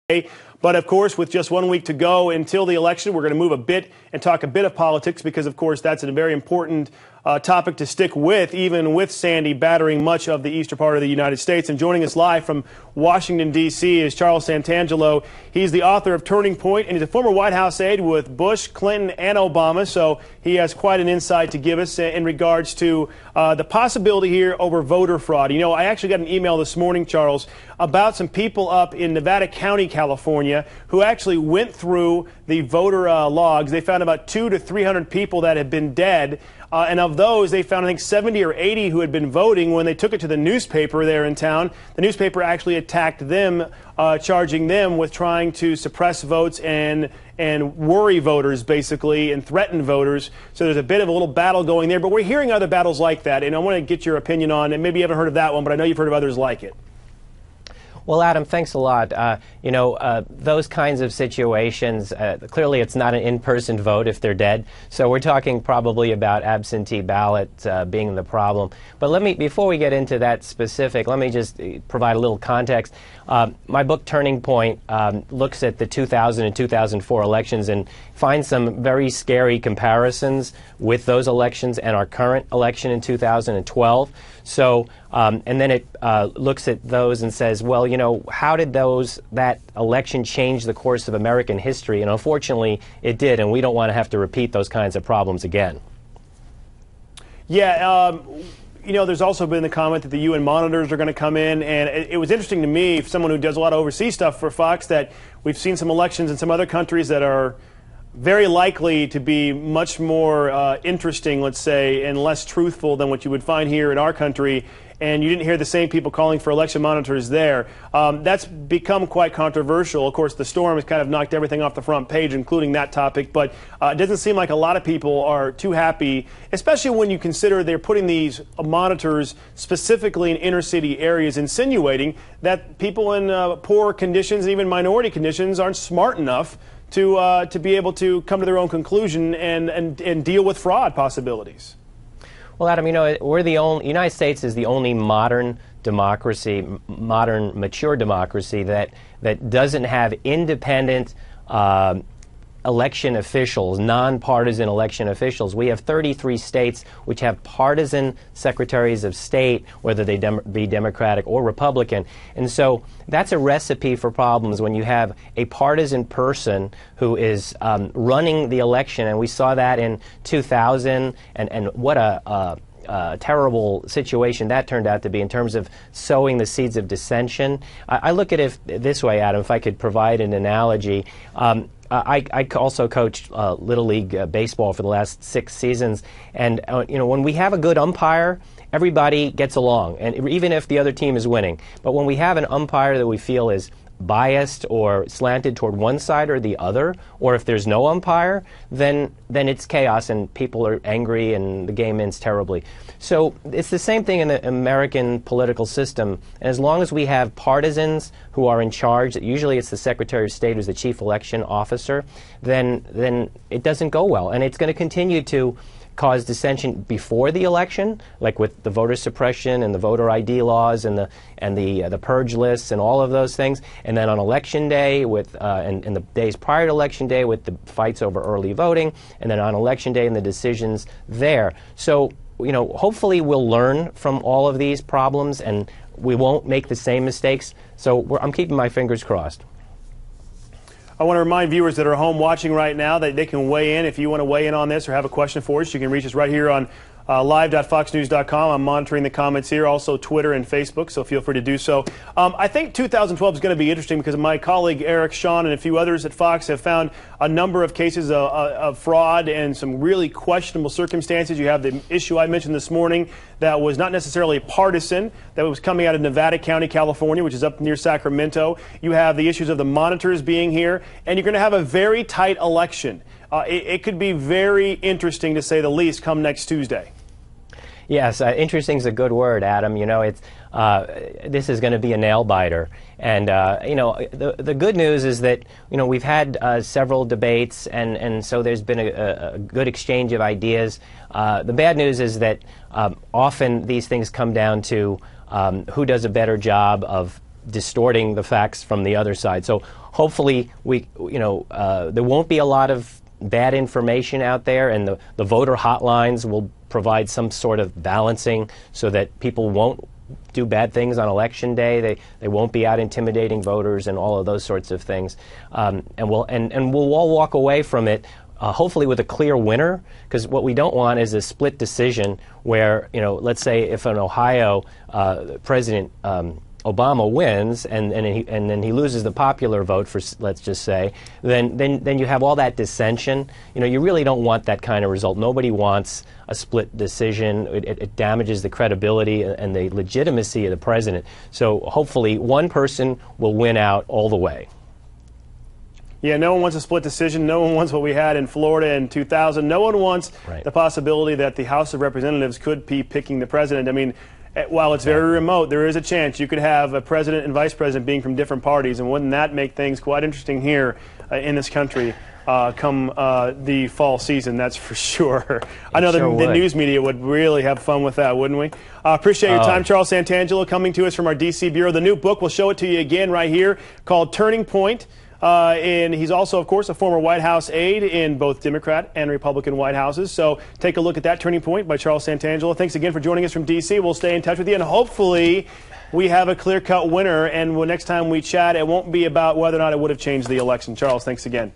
But, of course, with just 1 week to go until the election, we're going to move a bit and talk a bit of politics because, of course, that's a very important topic to stick with, even with Sandy battering much of the eastern part of the United States. And joining us live from Washington, D.C. is Charles Santangelo. He's the author of Turning Point, and he's a former White House aide with Bush, Clinton, and Obama. So he has quite an insight to give us in regards to the possibility here over voter fraud. You know, I actually got an email this morning, Charles, about some people up in Nevada County, California, who actually went through the voter logs. They found about 200 to 300 people that had been dead. And of those, they found, I think, 70 or 80 who had been voting. When they took it to the newspaper there in town, the newspaper actually attacked them, charging them with trying to suppress votes and worry voters, basically, and threaten voters. So there's a bit of a little battle going there. But we're hearing other battles like that, and I want to get your opinion on, and maybe you haven't heard of that one, but I know you've heard of others like it. Well, Adam, thanks a lot. Those kinds of situations, clearly it's not an in-person vote if they're dead. So we're talking probably about absentee ballot being the problem. But before we get into that specific, let me just provide a little context. My book, Turning Point, looks at the 2000 and 2004 elections and finds some very scary comparisons with those elections and our current election in 2012. So, and then it looks at those and says, well, you know, how did that election change the course of American history? And unfortunately, it did, and we don't want to have to repeat those kinds of problems again. Yeah, you know, there's also been the comment that the UN monitors are going to come in, and it was interesting to me, someone who does a lot of overseas stuff for Fox, that we've seen some elections in some other countries that are very likely to be much more interesting, let's say, and less truthful than what you would find here in our country. And you didn't hear the same people calling for election monitors there. That's become quite controversial. Of course, the storm has kind of knocked everything off the front page, including that topic. But it doesn't seem like a lot of people are too happy, especially when you consider they're putting these monitors specifically in inner city areas, insinuating that people in poor conditions, even minority conditions, aren't smart enough to be able to come to their own conclusion and deal with fraud possibilities. Well, Adam, you know, United States is the only modern democracy, modern mature democracy that doesn't have independent election officials, nonpartisan election officials. We have 33 states which have partisan secretaries of state, whether they be Democratic or Republican. And so that's a recipe for problems when you have a partisan person who is running the election. And we saw that in 2000, and what a terrible situation that turned out to be in terms of sowing the seeds of dissension. I look at it this way, Adam, if I could provide an analogy. I also coached Little League baseball for the last 6 seasons, and when we have a good umpire, everybody gets along, and even if the other team is winning. But when we have an umpire that we feel is biased or slanted toward one side or the other, or if there's no umpire, then it's chaos and people are angry and the game ends terribly. So it's the same thing in the American political system. And as long as we have partisans who are in charge, usually it's the Secretary of State who's the chief election officer, then it doesn't go well. And it's going to continue to cause dissension before the election, like with the voter suppression and the voter ID laws and the purge lists and all of those things, and then on election day and the days prior to election day with the fights over early voting, and then on election day and the decisions there. So, you know, hopefully we'll learn from all of these problems and we won't make the same mistakes. So I'm keeping my fingers crossed. I want to remind viewers that are home watching right now that they can weigh in. If you want to weigh in on this or have a question for us, you can reach us right here on live.foxnews.com. I'm monitoring the comments here, also Twitter and Facebook, so feel free to do so. I think 2012 is going to be interesting because my colleague Eric, Sean, and a few others at Fox have found a number of cases of fraud and some really questionable circumstances. You have the issue I mentioned this morning that was not necessarily partisan, that was coming out of Nevada County, California, which is up near Sacramento. You have the issues of the monitors being here, and you're going to have a very tight election. It could be very interesting, to say the least, come next Tuesday. Yes, interesting is a good word, Adam. You know, this is going to be a nail biter, and the good news is that we've had several debates, and so there's been a good exchange of ideas. The bad news is that often these things come down to who does a better job of distorting the facts from the other side. So hopefully there won't be a lot of bad information out there, and the voter hotlines will provide some sort of balancing so that people won't do bad things on election day. They won't be out intimidating voters and all of those sorts of things. And we'll all walk away from it hopefully with a clear winner, because what we don't want is a split decision where, let's say if in Ohio President Obama wins and then he loses the popular vote, for let's just say, then you have all that dissension. You really don't want that kind of result. Nobody wants a split decision. It damages the credibility and the legitimacy of the president. So hopefully one person will win out all the way. Yeah, no one wants a split decision. No one wants what we had in Florida in 2000. No one wants the possibility that the House of Representatives could be picking the president. I mean, while it's very remote, there is a chance you could have a president and vice president being from different parties, and wouldn't that make things quite interesting here in this country come the fall season? That's for sure. I know the news media would really have fun with that, wouldn't we? Appreciate your time, Charles Santangelo, coming to us from our D.C. Bureau. The new book, we'll show it to you again right here, called Turning Point. And he's also, of course, a former White House aide in both Democrat and Republican White Houses. So take a look at that, Turning Point by Charles Santangelo. Thanks again for joining us from D.C. We'll stay in touch with you, and hopefully we have a clear-cut winner. And next time we chat, it won't be about whether or not it would have changed the election. Charles, thanks again.